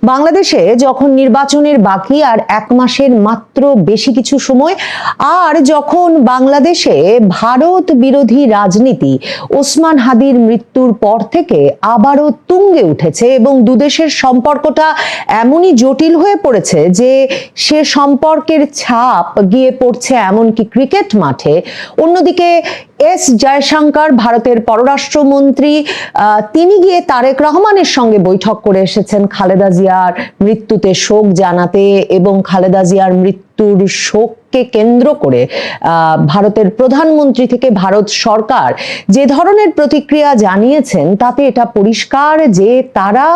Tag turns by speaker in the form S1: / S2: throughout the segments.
S1: বাংলাদেশে যখন নির্বাচনের বাকি আর এক মাসের মাত্র বেশি কিছু সময়, আর যখন বাংলাদেশে ভারত বিরোধী রাজনীতি ওসমান হাদির মৃত্যুর পর থেকে আবারও তুঙ্গে উঠেছে এবং দুদেশের সম্পর্কটা এমনই জটিল হয়ে পড়েছে যে সে সম্পর্কের ছাপ গিয়ে পড়ছে এমনকি ক্রিকেট মাঠে। অন্যদিকে এস জয়শঙ্কর, ভারতের পররাষ্ট্রমন্ত্রী, তিনি গিয়ে তারেক রহমানের সঙ্গে বৈঠক করে এসেছেন খালেদা জিয়ার মৃত্যুতে শোক জানাতে, এবং খালেদা জিয়ার মৃত্যুর শোককে কেন্দ্র করে ভারতের প্রধানমন্ত্রী থেকে ভারত সরকার যে ধরনের প্রতিক্রিয়া জানিয়েছেন তাতে এটা পরিষ্কার যে তারা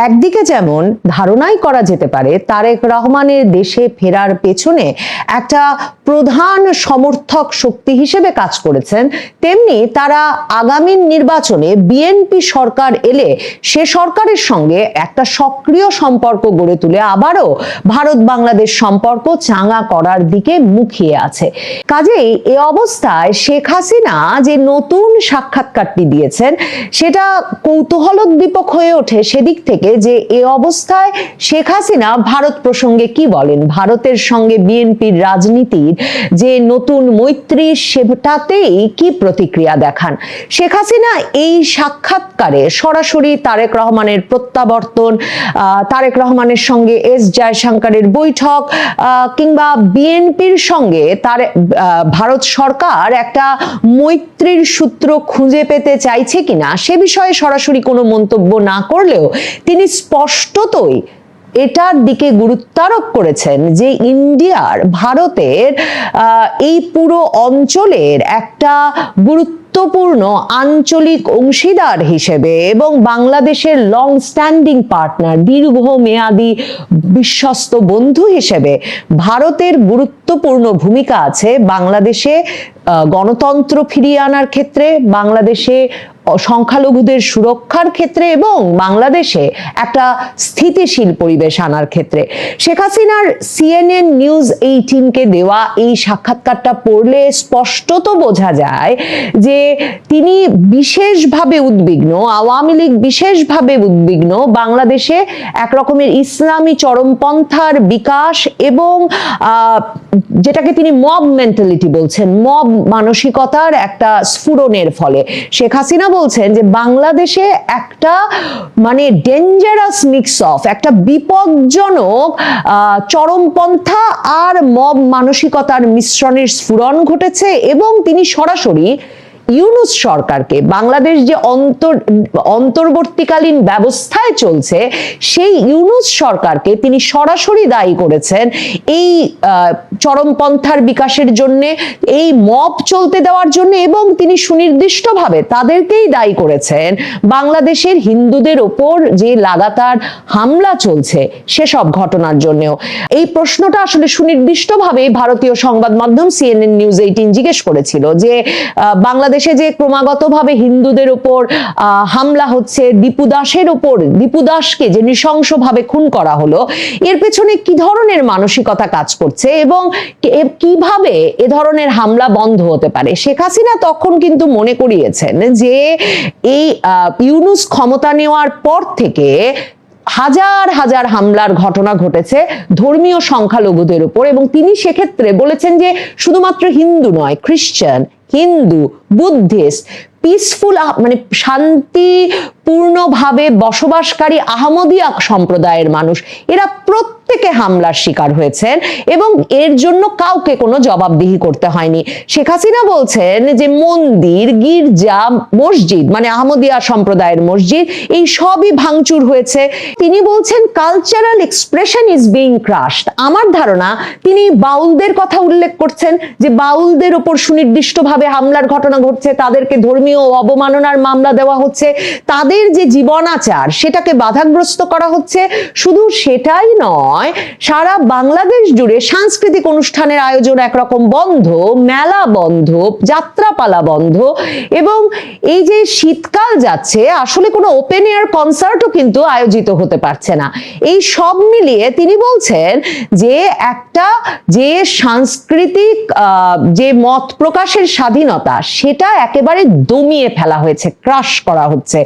S1: একদিকে যেমন ধারণাই করা যেতে পারে তারেক রহমানের দেশে ফেরার পেছনে একটা প্রধান সমর্থক শক্তি হিসেবে কাজ করেছেন, তেমনি তারা আগামী নির্বাচনে বিএনপি সরকার এলে সে সরকারের সঙ্গে একটা সক্রিয় সম্পর্ক গড়ে তুলে আবারও ভারত বাংলাদেশ সম্পর্ক চাঙ্গা করার দিকে মুখিয়ে আছে। কাজেই এ অবস্থায় শেখ হাসিনা যে নতুন সাক্ষাৎকারটি দিয়েছেন সেটা কৌতূহলোদ্দীপক হয়ে ওঠে সেদিক থেকে যে এ অবস্থায় শেখ হাসিনা ভারত প্রসঙ্গে কি বলেন, ভারতের সঙ্গে বিএনপির রাজনীতির যে নতুন মৈত্রী সেটাতেই কি প্রতিক্রিয়া দেখান। শেখ হাসিনা এই সাক্ষাৎকারে সরাসরি তারেক রহমানের প্রত্যাবর্তন, তারেক রহমানের সঙ্গে এস জয়শঙ্করের বৈঠক, কিংবা বিএনপির সঙ্গে তার ভারত সরকার একটা মৈত্রীর সূত্র খুঁজে পেতে চাইছে কিনা সে বিষয়ে সরাসরি কোনো মন্তব্য না করলেও তিনি স্পষ্টতই এটার দিকে গুরুত্বারোপ করেছেন যে ইন্ডিয়ার ভারতের এই পুরো অঞ্চলের একটা গুরুত্বপূর্ণ আঞ্চলিক অংশীদার হিসেবে এবং বাংলাদেশের লং স্ট্যান্ডিং পার্টনার, দীর্ঘমেয়াদী বিশ্বস্ত বন্ধু হিসেবে ভারতের গুরুত্বপূর্ণ ভূমিকা আছে বাংলাদেশে গণতন্ত্র ফিরিয়ে আনার ক্ষেত্রে, বাংলাদেশে সংখ্যালঘুদের সুরক্ষার ক্ষেত্রে এবং বাংলাদেশে একটা স্থিতিশীল পরিবেশ আনার ক্ষেত্রে। শেখ হাসিনার CNN নিউজ 18কে দেওয়া এই সাক্ষাৎকারটা পড়লে স্পষ্টত বোঝা যায় যে তিনি বিশেষভাবে উদ্বিগ্ন, আওয়ামী লীগ বিশেষভাবে উদ্বিগ্ন বাংলাদেশে এক রকমের ইসলামী চরমপন্থার বিকাশ এবং যেটাকে তিনি মব মেন্টালিটি বলছেন, মব মানসিকতার একটা স্ফুরণের ফলে। শেখ হাসিনা বলছেন যে বাংলাদেশে একটা মানে ডেঞ্জারাস মিক্স অফ একটা বিপজ্জনক চরমপন্থা আর মব মানসিকতার মিশ্রণের স্ফুরণ ঘটেছে, এবং তিনি সরাসরি ইউনূস সরকারকে, বাংলাদেশ যে অন্তর্বর্তীকালীন ব্যবস্থায় চলছে সেই ইউনূস সরকারকে তিনি সরাসরি দায়ী করেছেন এই চরমপন্থার বিকাশের জন্য, এই মব চলতে দেওয়ার জন্য, এবং তিনি সুনির্দিষ্টভাবে তাদেরকেই দায়ী করেছেন বাংলাদেশের হিন্দুদের ওপর যে লাগাতার হামলা চলছে সেসব ঘটনার জন্যও। এই প্রশ্নটা আসলে সুনির্দিষ্টভাবে ভারতীয় সংবাদ মাধ্যম CNN নিউজ 18 জিজ্ঞেস করেছিল যে বাংলাদেশে যে ক্রমাগতভাবে হিন্দুদের উপর হামলা হচ্ছে, দীপু দাসকে যে নৃশংসভাবে খুন করা হলো, এর পেছনে কি ধরনের মানসিকতা কাজ করছে এবং কিভাবে এ ধরনের হামলা বন্ধ হতে পারে। শেখ হাসিনা তখন কিন্তু মনে করিয়েছেন যে এই ইউনূস ক্ষমতা নেওয়ার পর থেকে হাজার হাজার হামলার ঘটনা ঘটেছে ধর্মীয় সংখ্যালঘুদের উপর, এবং তিনি সেক্ষেত্রে বলেছেন যে শুধুমাত্র হিন্দু নয়, খ্রিস্টান, হিন্দু, বুদ্ধিস্ট, পিসফুল মানে শান্তিপূর্ণভাবে বসবাসকারী আহমদিয়া সম্প্রদায়ের মানুষ, এরা প্রত্যেকে হামলার শিকার হয়েছেন এবং এর জন্য কাউকে কোনো জবাবদিহি করতে হয়নি। শেখ হাসিনা বলছেন যে মন্দির, গির্জা, মসজিদ মানে আহমদিয়া সম্প্রদায়ের মসজিদ, এই সবই ভাঙচুর হয়েছে। তিনি বলছেন cultural expression is being crushed. আমার ধারণা তিনি বাউলদের কথা উল্লেখ করছেন যে বাউলদের উপর সুনির্দিষ্টভাবে হামলার ঘটনা ঘটছে, তাদেরকে ধর্মীয় অবমাননার মামলা দেওয়া হচ্ছে, তাদের যে জীবনাচার সেটাকে বাধাগ্রস্ত করা হচ্ছে। শুধু সেটাই নয়, সারা বাংলাদেশ জুড়ে সাংস্কৃতিক অনুষ্ঠানের আয়োজন একরকম বন্ধ, মেলা বন্ধ, যাত্রাপালা বন্ধ, এবং এই যে শীতকাল যাচ্ছে আসলে কোনো ওপেন এয়ার কনসার্টও কিন্তু আয়োজিত হতে পারছে না। এই সব মিলিয়ে তিনি বলছেন যে একটা যে সাংস্কৃতিক যে মত প্রকাশের স্বাধীনতা সেটা একেবারে দমিয়ে ফেলা হয়েছে, ক্রাশ করা হচ্ছে,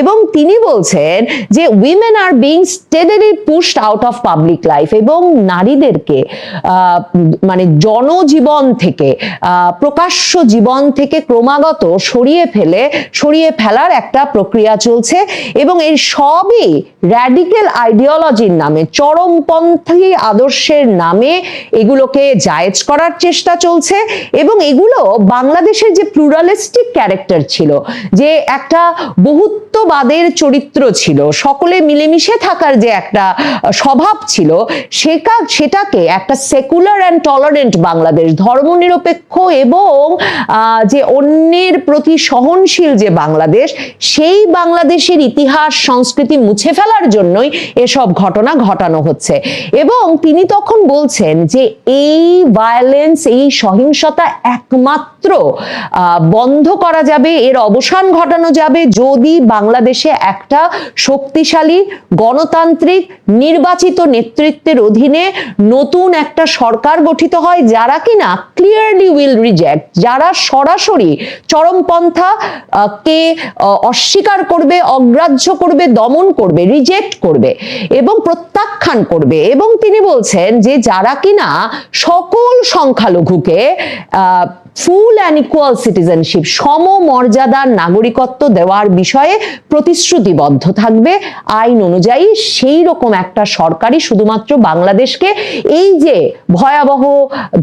S1: এবং তিনি বলছেন যে women are being steadily pushed out of public life, এবং নারীদেরকে মানে জনজীবন থেকে, প্রকাশ্য জীবন থেকে ক্রমাগত সরিয়ে ফেলার একটা প্রক্রিয়া চলছে, এবং এর সবই র্যাডিক্যাল আইডিওলজির নামে, চরমপন্থী আদর্শের নামে এগুলোকে জায়েজ করার চেষ্টা চলছে। এবং এগুলো বাংলাদেশের যে প্লুরালিস্টিক ক্যারেক্টার ছিল, যে একটা বহুত্ববাদের চরিত্র ছিল, সকলে মিলেমিশে থাকার যে একটা স্বভাব ছিল, সেটাকে একটা সেকুলার অ্যান্ড টলারেন্ট বাংলাদেশ, ধর্মনিরপেক্ষ এবং যে অন্যের প্রতি সহনশীল যে বাংলাদেশ, সেই বাংলাদেশের ইতিহাস সংস্কৃতি মুছে ফেলার জন্যই এসব ঘটনা ঘটানো হচ্ছে। এবং তিনি তখন বলছেন যে এই ভায়োলেন্স, এই সহিংসতা একমাত্র বন্ধ করা যাবে, এর অবসান ঘটানো যাবে যদি বাংলাদেশে একটা শক্তিশালী গণতান্ত্রিক নির্বাচিত নেতৃত্বের অধীনে নতুন একটা সরকার গঠিত হয়, যারা কিনা ক্লিয়ারলি উইল রিজেক্ট, যারা সরাসরি চরমপন্থা কে অস্বীকার করবে, অগ্রাহ্য করবে, দমন করবে, রিজেক্ট করবে এবং প্রত্যাখ্যান করবে। এবং তিনি বলছেন যে যারা কিনা সকল সংখ্যালঘুকে ফুল অ্যান্ড ইকুয়াল সিটিজেনশিপ, সমমর্যাদার নাগরিকত্ব দেওয়ার বিষয়ে প্রতিশ্রুতিবদ্ধ থাকবে আইন অনুযায়ী, সেই রকম একটা সরকারই শুধুমাত্র বাংলাদেশকে এই যে ভয়াবহ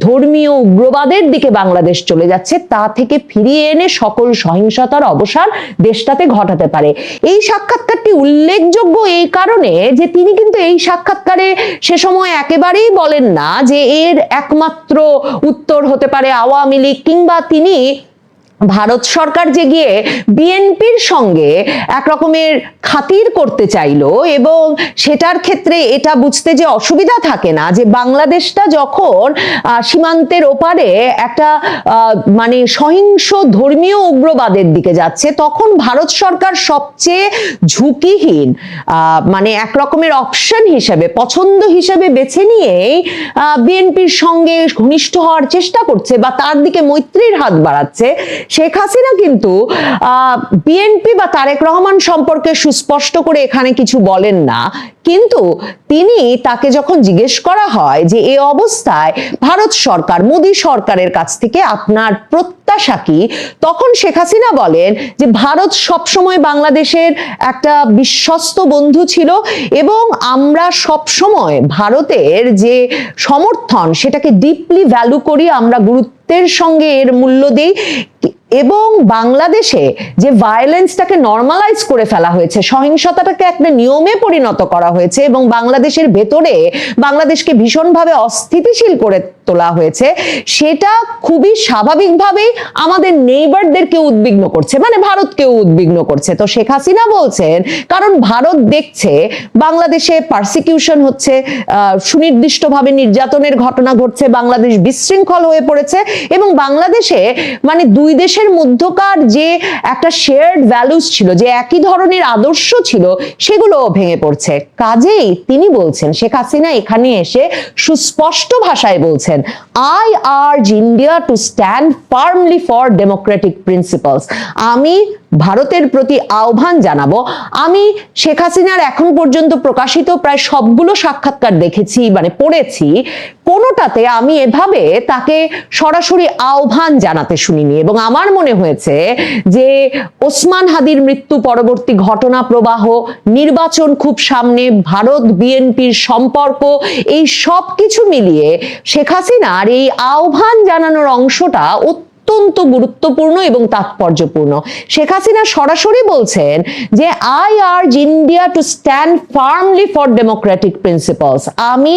S1: ধর্মীয় উগ্রবাদের দিকে বাংলাদেশ চলে যাচ্ছে তা থেকে ফিরিয়ে এনে সকল সহিংসতার অবসান দেশটাতে ঘটাতে পারে। এই সাক্ষাৎকারটি উল্লেখযোগ্য এই কারণে যে তিনি কিন্তু এই সাক্ষাৎকারে সে সময় একেবারেই বলেন না যে এর একমাত্র উত্তর হতে পারে আওয়ামী লীগ, কিংবা তিনি ভারত সরকার যে গিয়ে বিএনপির সঙ্গে এক রকমের খাতির করতে চাইলো, এবং সেটার ক্ষেত্রে এটা বুঝতে যে অসুবিধা থাকে না যে বাংলাদেশটা যখন সীমান্তের ওপারে একটা মানে সহিংস ধর্মীয় উগ্রবাদের দিকে যাচ্ছে, তখন ভারত সরকার সবচেয়ে ঝুঁকিহীন মানে এক রকমের অপশন হিসেবে, পছন্দ হিসেবে বেছে নিয়েই বিএনপির সঙ্গে ঘনিষ্ঠ হওয়ার চেষ্টা করছে বা তার দিকে মৈত্রীর হাত বাড়াচ্ছে। শেখ হাসিনা কিন্তু বিএনপি বা তারেক রহমান সম্পর্কে সুস্পষ্ট করে এখানে কিছু বলেন না, কিন্তু তিনি তাকে যখন জিজ্ঞেস করা হয় যে এই অবস্থায় ভারত সরকার, মোদী সরকারের কাছ থেকে আপনার প্রত্যাশা কি, তখন শেখ হাসিনা বলেন যে ভারত সবসময় বাংলাদেশের একটা বিশ্বস্ত বন্ধু ছিল এবং আমরা সবসময় ভারতের যে সমর্থন সেটাকে ডিপলি ভ্যালু করি, আমরা গুরুত্বের সঙ্গে এর মূল্য দিই। এবং বাংলাদেশে যে ভায়োলেন্সটাকে নরমালাইজ করে ফেলা হয়েছে, সহিংসতাটাকে একটা নিয়মে পরিণত করা হয়েছে এবং বাংলাদেশের ভেতরে বাংলাদেশকে ভীষণভাবে অস্থিতিশীল করে তোলা হয়েছে, সেটা খুবই স্বাভাবিকভাবেই আমাদের নেইবারদেরকে উদ্বিগ্ন করছে, মানে ভারতকেও উদ্বিগ্ন করছে। তো শেখ হাসিনা বলছেন কারণ ভারত দেখছে বাংলাদেশে পারসিকিউশন হচ্ছে, সুনির্দিষ্টভাবে নির্যাতনের ঘটনা ঘটছে, বাংলাদেশ বিশৃঙ্খল হয়ে পড়েছে এবং বাংলাদেশে মানে দুই দেশের মধ্যকার যে একটা শেয়ার্ড ভ্যালুস ছিল, যে একই ধরনের আদর্শ ছিল, সেগুলো ভেঙে পড়ছে। কাজেই তিনি বলছেন, শেখ হাসিনা এখানে এসে সুস্পষ্ট ভাষায় বলছেন, I urge India to stand firmly for democratic principles. আমি ভারতের প্রতি আহ্বান জানাবো। আমি শেখ হাসিনার এখন পর্যন্ত প্রকাশিত প্রায় সবগুলো সাক্ষাৎকার দেখেছি, মানে পড়েছি, কোনোটাতে আমি এভাবে তাকে সরাসরি আহ্বান জানাতে শুনিনি। এবং আমার মনে হয়েছে যে ওসমান হাদির মৃত্যু পরবর্তী ঘটনা প্রবাহ, নির্বাচন খুব সামনে, ভারত বিএনপির সম্পর্ক, এই সব কিছু মিলিয়ে শেখ হাসিনার এই আহ্বান জানানোর অংশটা অত্যন্ত গুরুত্বপূর্ণ এবং তাৎপর্যপূর্ণ। শেখ হাসিনা সরাসরি বলছেন যে I urge India to stand firmly for democratic principles. আমি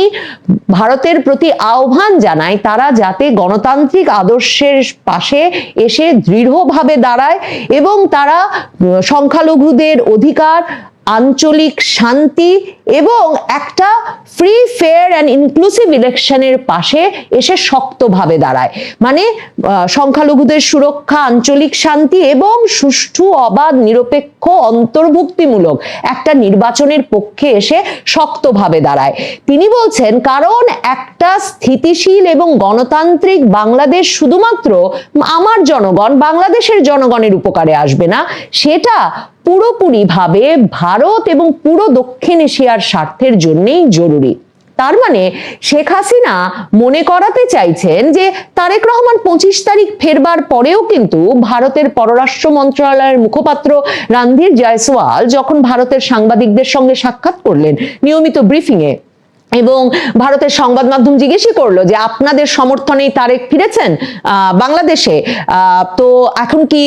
S1: ভারতের প্রতি আহ্বান জানাই তারা যাতে গণতান্ত্রিক আদর্শের পাশে এসে দৃঢ়ভাবে দাঁড়ায় এবং তারা সংখ্যালঘুদের অধিকার, আঞ্চলিক শান্তি এবং একটা ফ্রি, ফেয়ার অ্যান্ড ইনক্লুসিভ ইলেকশনের পাশে এসে শক্তভাবে দাঁড়ায়। মানে সংখ্যালঘুদের সুরক্ষা, আঞ্চলিক শান্তি এবং সুষ্ঠু, অবাধ, নিরপেক্ষ, অন্তর্ভুক্তিমূলক একটা নির্বাচনের পক্ষে এসে শক্তভাবে দাঁড়ায়। তিনি বলছেন কারণ একটা স্থিতিশীল এবং গণতান্ত্রিক বাংলাদেশ শুধুমাত্র আমার জনগণ, বাংলাদেশের জনগণের উপকারে আসবে না, সেটা পুরোপুরিভাবে ভারত এবং পুরো দক্ষিণ এশিয়ার স্বার্থের জন্যই জরুরি। তার মানে শেখ হাসিনা মনে করাতে চাইছেন যে তারেক রহমান 25 তারিখ ফেরবার পরেও কিন্তু ভারতের পররাষ্ট্র মন্ত্রণালয়ের মুখপাত্র রণধীর জয়সওয়াল যখন ভারতের সাংবাদিকদের সঙ্গে সাক্ষাৎ করলেন নিয়মিত ব্রিফিংয়ে, এবং ভারতের সংবাদ মাধ্যম জিজ্ঞেসই করলো যে আপনাদের সমর্থনেই তারেক ফিরেছেন বাংলাদেশে, তো এখন কি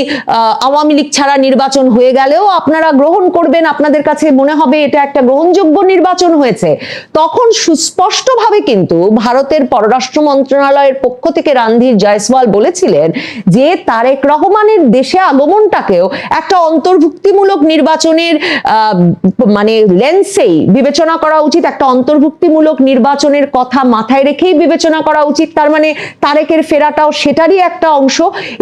S1: আওয়ামী লীগ ছাড়া নির্বাচন হয়ে গেলেও আপনারা গ্রহণ করবেন, আপনাদের কাছে মনে হবে এটা একটা গ্রহণযোগ্য নির্বাচন হয়েছে? তখন সুস্পষ্টভাবে কিন্তু ভারতের পররাষ্ট্র মন্ত্রণালয়ের পক্ষ থেকে রণধীর জয়সওয়াল বলেছিলেন যে তারেক রহমানের দেশে আগমনটাকেও একটা অন্তর্ভুক্তিমূলক নির্বাচনের মানে লেন্সেই বিবেচনা করা উচিত, একটা অন্তর্ভুক্তি নির্বাচনের কথা মাথায় রেখেই বিবেচনা করা উচিত। তার মানে তারেকের ফেরাটাও সেটারই একটা অংশ।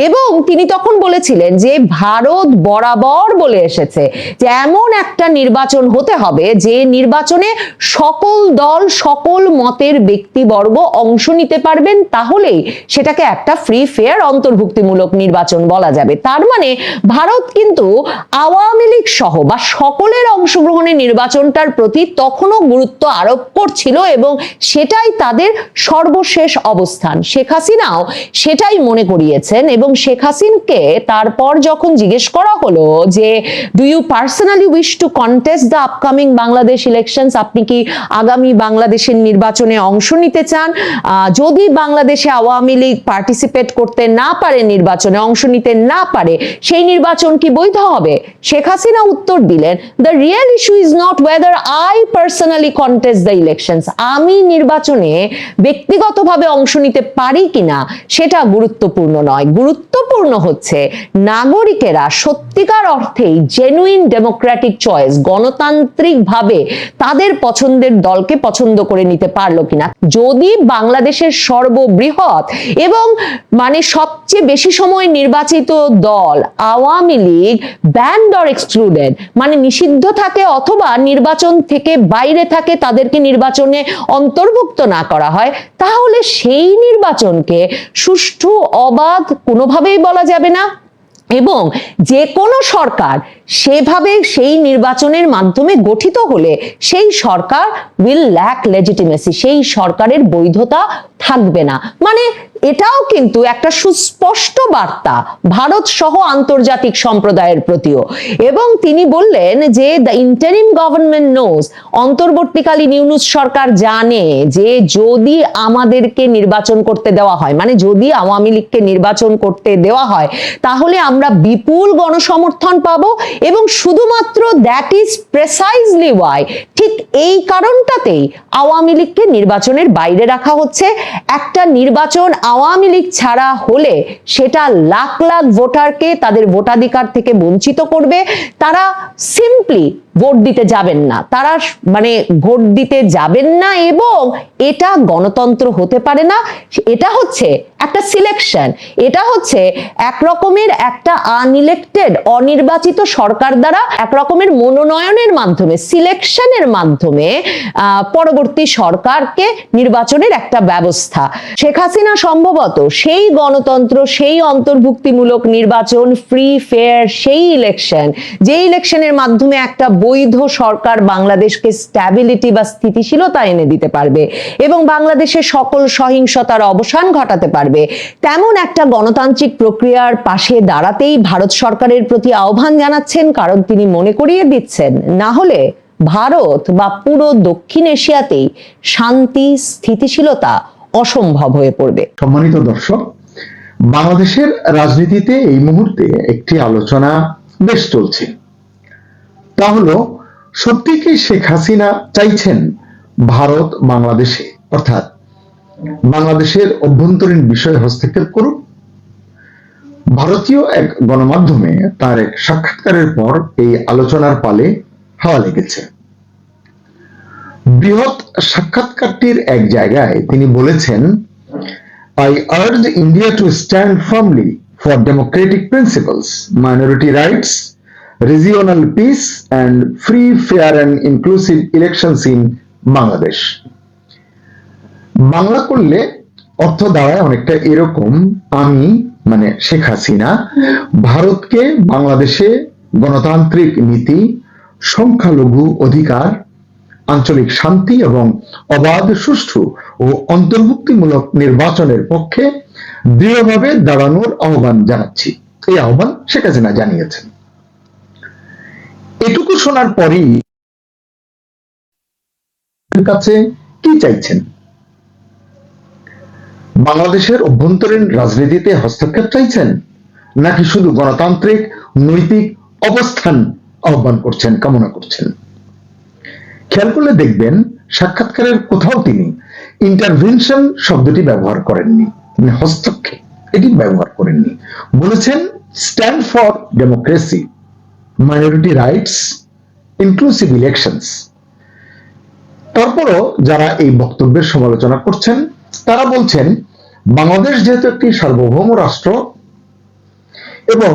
S1: এবং তিনি তখন বলেছিলেন যে ভারত বরাবর বলে এসেছে যে এমন একটা নির্বাচন হতে হবে যে নির্বাচনে সকল দল সকল মতের ব্যক্তিবর্গ অংশ নিতে পারবেন, তাহলেই সেটাকে একটা ফ্রি ফেয়ার অন্তর্ভুক্তিমূলক নির্বাচন বলা যাবে। তার মানে ভারত কিন্তু আওয়ামী লীগ সহ বা সকলের অংশগ্রহণে নির্বাচনটার প্রতি তখনও গুরুত্ব আরোপ করছে ছিল এবং সেটাই তাদের সর্বশেষ অবস্থান। শেখ হাসিনাও সেটাই মনে করিয়েছেন এবং শেখ হাসিনাকে তারপর যখন জিজ্ঞেস করা হলো যে do you personally wish to contest the upcoming Bangladesh elections, আপনি কি আগামী বাংলাদেশের নির্বাচনে অংশ নিতে চান? যদি বাংলাদেশে আওয়ামী লীগ পার্টিসিপেট করতে না পারে, নির্বাচনে অংশ নিতে না পারে, সেই নির্বাচন কি বৈধ হবে? শেখ হাসিনা উত্তর দিলেন, the real issue is not weather I personally contest the election, আমি নির্বাচনে ব্যক্তিগতভাবে অংশ নিতে পারি কিনা সেটা গুরুত্বপূর্ণ নয়, গুরুত্বপূর্ণ হচ্ছে নাগরিকেরা সত্যিকার অর্থেই জেনুইন ডেমোক্রেটিক চয়েস, গণতান্ত্রিকভাবে তাদের পছন্দের দলকে পছন্দ করে নিতে পারলো কিনা। যদি বাংলাদেশের সর্ববৃহৎ এবং মানে সবচেয়ে বেশি সময় নির্বাচিত দল Awami League band or excluded মানে নিষিদ্ধ থাকে অথবা নির্বাচন থেকে বাইরে থাকে, তাদেরকে নির্বাচনে অন্তর্ভুক্ত না করা হয়, তাহলে সেই নির্বাচনকে সুষ্ঠু অবাধ কোনোভাবেই বলা যাবে না। এবং যে কোনো সরকার সেভাবে সেই নির্বাচনের মাধ্যমে গঠিত হলে সেই সরকার উইল ল্যাক লেজিটিমেসি, সেই সরকারের বৈধতা থাকবে না। মানে এটাও কিন্তু একটা সুস্পষ্ট বার্তা ভারত সহ আন্তর্জাতিক সম্প্রদায়ের প্রতিও। এবং তিনি বললেন যে দ্য ইন্টারিম গভর্নমেন্ট নোজ, অন্তর্বর্তীকালীন ইউনূস সরকার জানে যে যদি আমাদেরকে নির্বাচন করতে দেওয়া হয়, মানে যদি আওয়ামী লীগকে নির্বাচন করতে দেওয়া হয়, তাহলে আমরা বিপুল গণসমর্থন পাবো এবং শুধুমাত্র দ্যাট ইজ প্রেসাইজলি ওয়াই, ঠিক এই কারণটাতেই আওয়ামী লীগকে নির্বাচনের বাইরে রাখা হচ্ছে। একটা নির্বাচন আওয়ামী লীগ ছাড়া হলে সেটা লাখ লাখ ভোটারকে তাদের ভোটাধিকার থেকে বঞ্চিত করবে, তারা সিম্পলি ভোট দিতে যাবেন না, তারা মানে ভোট দিতে যাবেন না এবং এটা গণতন্ত্র হতে পারে না। এটা হচ্ছে একটা সিলেকশন, এটা হচ্ছে এক রকমের একটা আনইলেক্টেড অনির্বাচিত সরকার দ্বারা এক রকমের মনোনয়নের মাধ্যমে, সিলেকশনের মাধ্যমে পরবর্তী সরকারকে নির্বাচনের একটা ব্যবস্থা। শেখ হাসিনা সম্ভবত সেই গণতন্ত্র, সেই অন্তর্ভুক্তিমূলক নির্বাচন, ফ্রি ফেয়ার সেই ইলেকশন, যে ইলেকশনের মাধ্যমে একটা বৈধ সরকার বাংলাদেশকে স্ট্যাবিলিটি বা স্থিতিশীলতা এনে দিতে পারবে এবং বাংলাদেশের সকল সহিংসতার অবসান ঘটাতে পারবে, তেমন একটা গণতান্ত্রিক প্রক্রিয়ার পাশে দাঁড়াতেই ভারত সরকারের প্রতি আহ্বান জানাচ্ছেন। কারণ তিনি মনে করিয়ে দিচ্ছেন না হলে ভারত বা পুরো দক্ষিণ এশিয়াতেই শান্তি স্থিতিশীলতা অসম্ভব হয়ে পড়বে।
S2: সম্মানিত দর্শক, বাংলাদেশের রাজনীতিতে এই মুহূর্তে একটি আলোচনা বেশ চলছে। তা হলো, সত্যি কি শেখ হাসিনা চাইছেন ভারত বাংলাদেশে অর্থাৎ বাংলাদেশের অভ্যন্তরীণ বিষয়ে হস্তক্ষেপ করুক? ভারতীয় এক গণমাধ্যমে তার এক সাক্ষাৎকারের পর এই আলোচনার পালে হাওয়া লেগেছে। বৃহৎ সাক্ষাৎকারটির এক জায়গায় তিনি বলেছেন, I urge India to stand firmly for democratic principles, minority rights, regional peace and free, fair and inclusive elections in Bangladesh. Bangla করলে অর্থ দাঁড়ায় অনেকটা এরকম, আমি মানে শেখ হাসিনা ভারতকে বাংলাদেশে গণতান্ত্রিক নীতি, সংখ্যালঘু অধিকার, আঞ্চলিক শান্তি এবং অবাধ, সুষ্ঠু ও অন্তর্ভুক্তিমূলক নির্বাচনের পক্ষে দৃঢ়ভাবে দাঁড়ানোর আহ্বান জানাচ্ছি। এই আহ্বান শেখ হাসিনা জানিয়েছেন। এটুকু শোনার পরই কাছে কি চাইছেন? বাংলাদেশের অভ্যন্তরীণ রাজনীতিতে হস্তক্ষেপ চাইছেন, নাকি শুধু গণতান্ত্রিক নৈতিক অবস্থান আহ্বান করছেন, কামনা করছেন? খেয়াল করলে দেখবেন সাক্ষাৎকারের কোথাও তিনি ইন্টারভেনশন শব্দটি ব্যবহার করেননি, মানে হস্তক্ষেপ এটি ব্যবহার করেননি। বলেছেন stand for democracy, minority rights, inclusive elections. তারপরও যারা এই বক্তব্যের সমালোচনা করছেন তারা বলছেন বাংলাদেশ যেহেতু একটি সার্বভৌম রাষ্ট্র এবং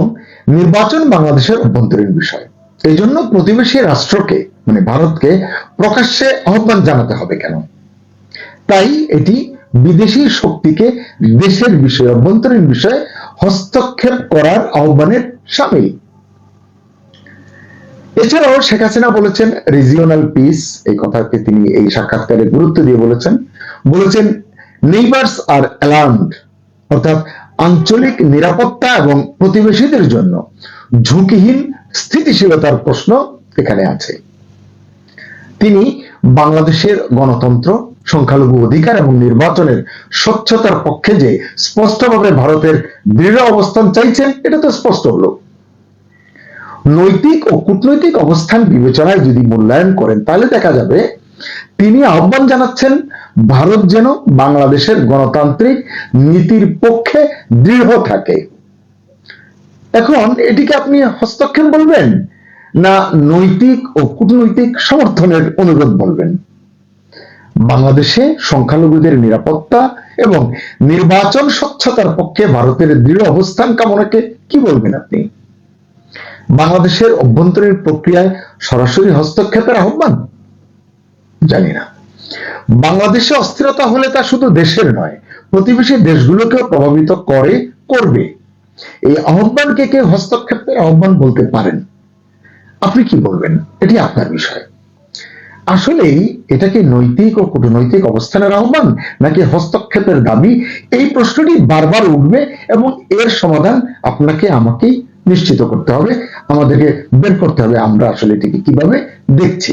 S2: নির্বাচন বাংলাদেশের অভ্যন্তরীণ বিষয়, এই জন্য প্রতিবেশী রাষ্ট্রকে মানে ভারতকে প্রকাশ্যে আহ্বান জানাতে হবে কেন? তাই এটি বিদেশি শক্তিকে দেশের বিষয়ে, অভ্যন্তরীণ বিষয়ে হস্তক্ষেপ করার আহ্বানের সামিল। এছাড়াও শেখ হাসিনা বলেছেন রিজিওনাল পিস, এই কথাকে তিনি এই সাক্ষাৎকারে গুরুত্ব দিয়ে বলেছেন নেইবার্স আর অ্যালার্মড, অর্থাৎ আঞ্চলিক নিরাপত্তা এবং প্রতিবেশীদের জন্য ঝুঁকিহীন স্থিতিশীলতার প্রশ্ন এখানে আছে। তিনি বাংলাদেশের গণতন্ত্র, সংখ্যালঘু অধিকার এবং নির্বাচনের স্বচ্ছতার পক্ষে যে স্পষ্টভাবে ভারতের দৃঢ় অবস্থান চাইছেন, এটা তো স্পষ্ট হলো। নৈতিক ও কূটনৈতিক অবস্থান বিবেচনায় যদি মূল্যায়ন করেন তাহলে দেখা যাবে তিনি আহ্বান জানাচ্ছেন ভারত যেন বাংলাদেশের গণতান্ত্রিক নীতির পক্ষে দৃঢ় থাকে। এখন এটিকে আপনি হস্তক্ষেপ বলবেন, না নৈতিক ও কূটনৈতিক সমর্থনের অনুরোধ বলবেন? বাংলাদেশে সংখ্যালঘুদের নিরাপত্তা এবং নির্বাচন স্বচ্ছতার পক্ষে ভারতের দৃঢ় অবস্থান কামনাকে কি বলবেন আপনি? বাংলাদেশের অভ্যন্তরীণ প্রক্রিয়ায় সরাসরি হস্তক্ষেপের আহ্বান? জানি না। বাংলাদেশে অস্থিরতা হলে তা শুধু দেশের নয়, প্রতিবেশী দেশগুলোকেও প্রভাবিত করবে। এই আহ্বানকে কেউ হস্তক্ষেপের আহ্বান বলতে পারেন? আপনি কি বলবেন? এটি আপনার বিষয়। আসলেই এটা কি নৈতিক ও কূটনৈতিক অবস্থানের আহ্বান নাকি হস্তক্ষেপের দাবি? এই প্রশ্নটি বারবার উঠবে এবং এর সমাধান আপনাকে আমাকেই নিশ্চিত করতে হবে, আমাদেরকে বের করতে হবে আমরা আসলে এটিকে কিভাবে দেখছি।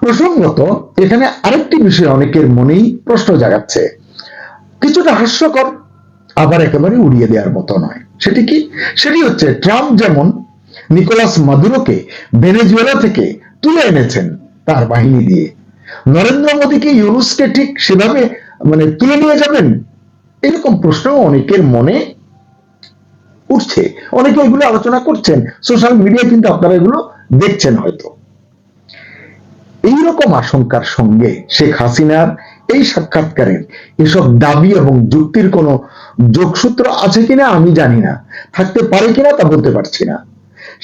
S2: প্রসঙ্গত এখানে আরেকটি বিষয় অনেকের মনেই প্রশ্ন জাগাচ্ছে, কিছুটা হাস্যকর আবার একেবারে উড়িয়ে দেওয়ার মতো নয়। সেটি কি? সেটি হচ্ছে ট্রাম্প যেমন নিকোলাস মাদুরোকে ভেনেজুয়েলা থেকে তুলে এনেছেন তার বাহিনী দিয়ে, নরেন্দ্র মোদীকে ইউনুসকে ঠিক সেভাবে মানে তুলে নিয়ে যাবেন, এরকম প্রশ্ন অনেকের মনে উঠছে। অনেকে এগুলো আলোচনা করছেন সোশ্যাল মিডিয়ায়, কিন্তু আপনারা এগুলো দেখছেন হয়তো। এইরকম আশঙ্কার সঙ্গে শেখ হাসিনার এই সাক্ষাৎকারের এসব দাবি এবং যুক্তির কোনো যোগসূত্র আছে কিনা আমি জানি না, থাকতে পারে কিনা তা বলতে পারছি না।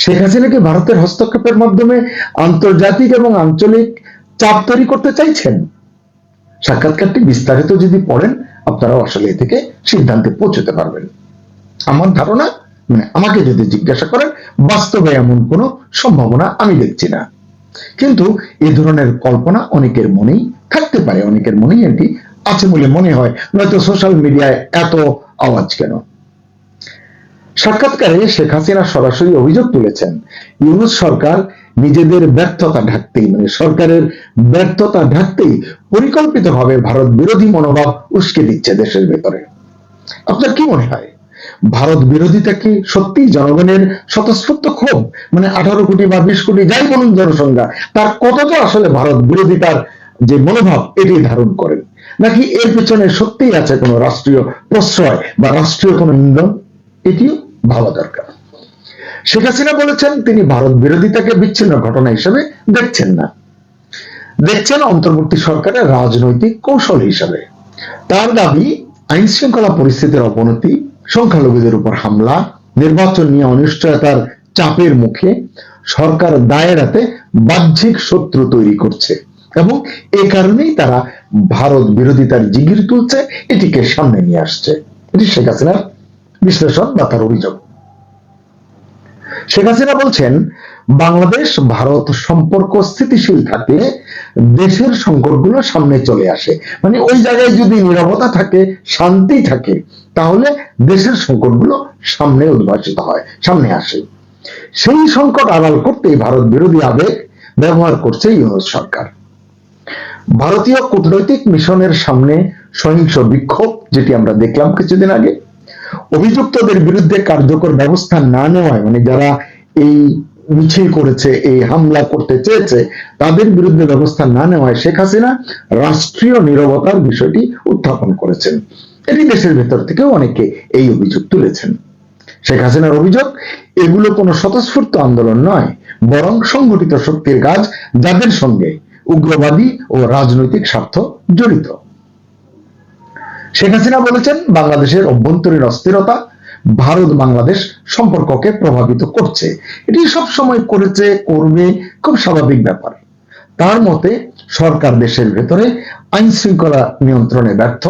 S2: শেখ হাসিনাকে ভারতের হস্তক্ষেপের মাধ্যমে আন্তর্জাতিক এবং আঞ্চলিক চাপ তৈরি করতে চাইছেন? সাক্ষাৎকারটি বিস্তারিত যদি পড়েন আপনারাও আসলে এ থেকে সিদ্ধান্তে পৌঁছতে পারবেন। আমার ধারণা, মানে আমাকে যদি জিজ্ঞাসা করেন, বাস্তবে এমন কোনো সম্ভাবনা আমি দেখছি না, কিন্তু এই ধরনের কল্পনা অনেকের মনেই থাকতে পারে, অনেকের মনেই এটি আছে বলে মনে হয়, নয়তো সোশ্যাল মিডিয়ায় এত আওয়াজ কেন? সাক্ষাৎকারে শেখ হাসিনা সরাসরি অভিযোগ তুলেছেন ইউনূস সরকার নিজেদের ব্যর্থতা ঢাকতেই, মানে সরকারের ব্যর্থতা ঢাকতেই পরিকল্পিতভাবে ভারত বিরোধী মনোভাব উস্কে দিচ্ছে দেশের ভেতরে। আপনার কি মনে হয়, ভারত বিরোধিতা কি সত্যি জনগণের স্বতঃস্ফূর্ত ক্ষোভ, মানে 18 কোটি বা 20 কোটি যাই বলুন জনসংখ্যা, তার কতটা আসলে ভারত বিরোধিতার যে মনোভাব এটি ধারণ করেন, নাকি এর পেছনে সত্যিই আছে কোনো রাষ্ট্রীয় প্রশ্রয় বা রাষ্ট্রীয় কোনো ইন্ধন? এটিও ভাবা দরকার। শেখ হাসিনা বলেছেন তিনি ভারত বিরোধিতাকে বিচ্ছিন্ন ঘটনা হিসেবে দেখছেন না, দেখছেন অন্তর্বর্তী সরকারের রাজনৈতিক কৌশল হিসেবে। তার দাবি আইন শৃঙ্খলা পরিস্থিতির অবনতি, সংখ্যালঘুদের উপর হামলা, নির্বাচন নিয়ে অনিশ্চয়তার চাপের মুখে সরকার দায়েরাতে বাহ্যিক শত্রু তৈরি করছে এবং এ কারণেই তারা ভারত বিরোধিতার জিগির তুলছে, এটিকে সামনে নিয়ে আসছে। এটি শেখ হাসিনার বিশ্লেষণ বা তার অভিযোগ। শেখ হাসিনা বলছেন, বাংলাদেশ ভারত সম্পর্ক স্থিতিশীল থাকলে দেশের সংকটগুলো সামনে চলে আসে। মানে ওই জায়গায় যদি নীরবতা থাকে, শান্তি থাকে, তাহলে দেশের সংকটগুলো সামনে উদ্ভাসিত হয়, সামনে আসে। সেই সংকট আড়াল করতে ভারত বিরোধী আবেগ ব্যবহার করছে ইউনূস সরকার। ভারতীয় কূটনৈতিক মিশনের সামনে সহিংস বিক্ষোভ, যেটি আমরা দেখলাম কিছুদিন আগে, অভিযুক্তদের বিরুদ্ধে কার্যকর ব্যবস্থা না নেওয়ায়, মানে যারা এই মিছিল করেছে, এই হামলা করতে চেয়েছে, তাদের বিরুদ্ধে ব্যবস্থা না নেওয়ায় শেখ হাসিনা রাষ্ট্রীয় নীরবতার বিষয়টি উত্থাপন করেছেন। এটি দেশের ভেতর থেকেও অনেকে এই অভিযোগ তুলেছেন। শেখ হাসিনার অভিযোগ, এগুলো কোনো স্বতঃস্ফূর্ত আন্দোলন নয়, বরং সংগঠিত শক্তির কাজ, যাদের সঙ্গে উগ্রবাদী ও রাজনৈতিক স্বার্থ জড়িত। শেখ হাসিনা বলেছেন, বাংলাদেশের অভ্যন্তরীণ অস্থিরতা ভারত বাংলাদেশ সম্পর্ককে প্রভাবিত করছে। এটি সব সময় করেছে, করবে, খুব স্বাভাবিক ব্যাপার। তার মতে সরকার দেশের ভেতরে আইন শৃঙ্খলা নিয়ন্ত্রণে ব্যর্থ,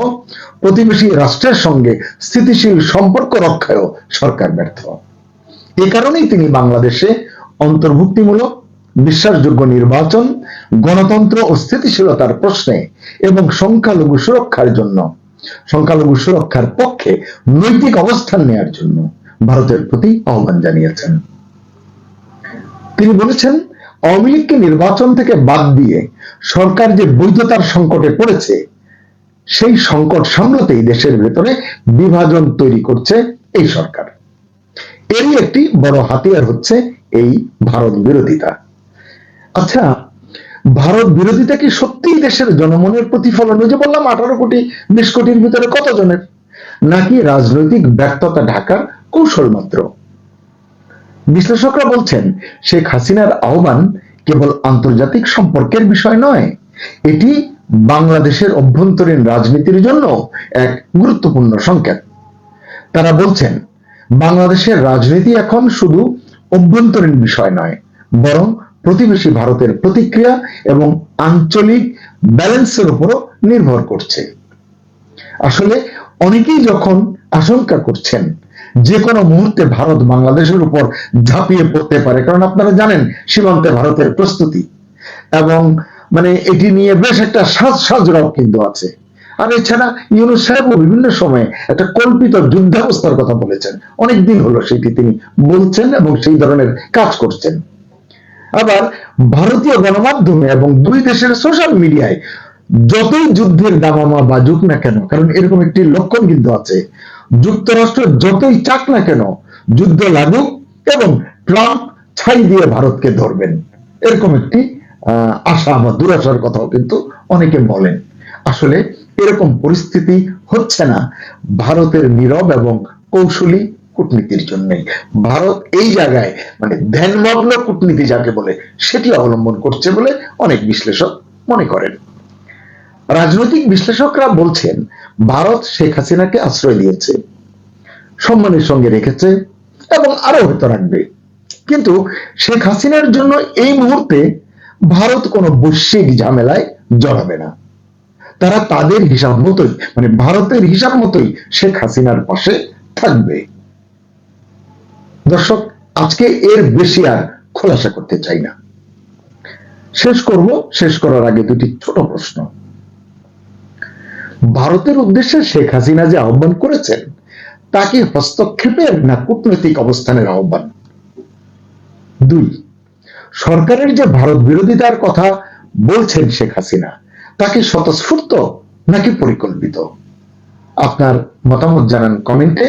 S2: প্রতিবেশী রাষ্ট্রের সঙ্গে স্থিতিশীল সম্পর্ক রক্ষায়ও সরকার ব্যর্থ। এ কারণেই তিনি বাংলাদেশে অন্তর্ভুক্তিমূলক বিশ্বাসযোগ্য নির্বাচন, গণতন্ত্র ও স্থিতিশীলতার প্রশ্নে এবং সংখ্যালঘু সুরক্ষার পক্ষে নৈতিক অবস্থান নেওয়ার জন্য ভারতের প্রতি আহ্বান জানিয়েছেন। তিনি বলেছেন, আওয়ামী লীগকে নির্বাচন থেকে বাদ দিয়ে সরকার যে বৈধতার সংকটে পড়েছে, সেই সংকট সামলাতেই দেশের ভেতরে বিভাজন তৈরি করছে এই সরকার। এরই একটি বড় হাতিয়ার হচ্ছে এই ভারত বিরোধিতা। আচ্ছা, ভারত বিরোধিতা কি সত্যিই দেশের জনমনের প্রতিফলন? যে বললাম 18 কোটি 20 কোটির ভিতরে কতজনের? নাকি রাজনৈতিক ব্যর্থতা ঢাকার কৌশল মাত্র? বিশ্লেষকরা বলছেন, শেখ হাসিনার আহ্বান কেবল আন্তর্জাতিক সম্পর্কের বিষয় নয়, এটি বাংলাদেশের অভ্যন্তরীণ রাজনীতির জন্য এক গুরুত্বপূর্ণ সংকেত। তারা বলছেন, বাংলাদেশের রাজনীতি এখন শুধু অভ্যন্তরীণ বিষয় নয়, বরং প্রতিবেশী ভারতের প্রতিক্রিয়া এবং আঞ্চলিক ব্যালেন্সের উপরও নির্ভর করছে। আসলে অনেকেই যখন আশঙ্কা করছেন যে কোনো মুহূর্তে ভারত বাংলাদেশের উপর ঝাঁপিয়ে পড়তে পারে, কারণ আপনারা জানেন সীমান্তে ভারতের প্রস্তুতি, এবং মানে এটি নিয়ে বেশ একটা সাজরাও কিন্তু আছে। আর এছাড়া ইউনূস সাহেবও বিভিন্ন সময়ে একটা কল্পিত যুদ্ধাবস্থার কথা বলেছেন, অনেকদিন হলো সেটি তিনি বলছেন এবং সেই ধরনের কাজ করছেন। আবার ভারতীয় গণমাধ্যমে এবং দুই দেশের সোশ্যাল মিডিয়ায় যতই যুদ্ধের দামামা বাজুক না কেন, কারণ এরকম একটি লক্ষণ কিন্তু আছে, যুক্তরাষ্ট্র যতই চাক না কেন যুদ্ধ লাগুক এবং ট্রাম্প ছাই দিয়ে ভারতকে ধরবেন, এরকম একটি আশা বা দুরাশার কথাও কিন্তু অনেকে বলেন। আসলে এরকম পরিস্থিতি হচ্ছে না ভারতের নীরব এবং কৌশলী কূটনীতির জন্যই। ভারত এই জায়গায় মানে ধ্যানমগ্ন কূটনীতি যাকে বলে সেটি অবলম্বন করছে বলে অনেক বিশ্লেষক মনে করেন। রাজনৈতিক বিশ্লেষকরা বলছেন, ভারত শেখ হাসিনাকে আশ্রয় দিয়েছে, সম্মানের সঙ্গে রেখেছে এবং আরো হয়তো রাখবে, কিন্তু শেখ হাসিনার জন্য এই মুহূর্তে ভারত কোনো বৈশ্বিক ঝামেলায় জড়াবে না। তারা তাদের হিসাব মতোই, মানে ভারতের হিসাব মতোই শেখ হাসিনার পাশে থাকবে। দর্শক, আজকে এর বেশি আর খোলাসা করতে চাই না, শেষ করার আগে দুটি ছোট প্রশ্ন। ভারতের উদ্দেশ্যে শেখ হাসিনা যে আহ্বান করেছেন, তা কি হস্তক্ষেপের না কূটনৈতিক অবস্থানের আহ্বান? 2, সরকারের যে ভারত বিরোধিতার কথা বলছেন শেখ হাসিনা, তা কি স্বতঃস্ফূর্ত নাকি পরিকল্পিত? আপনার মতামত জানান কমেন্টে।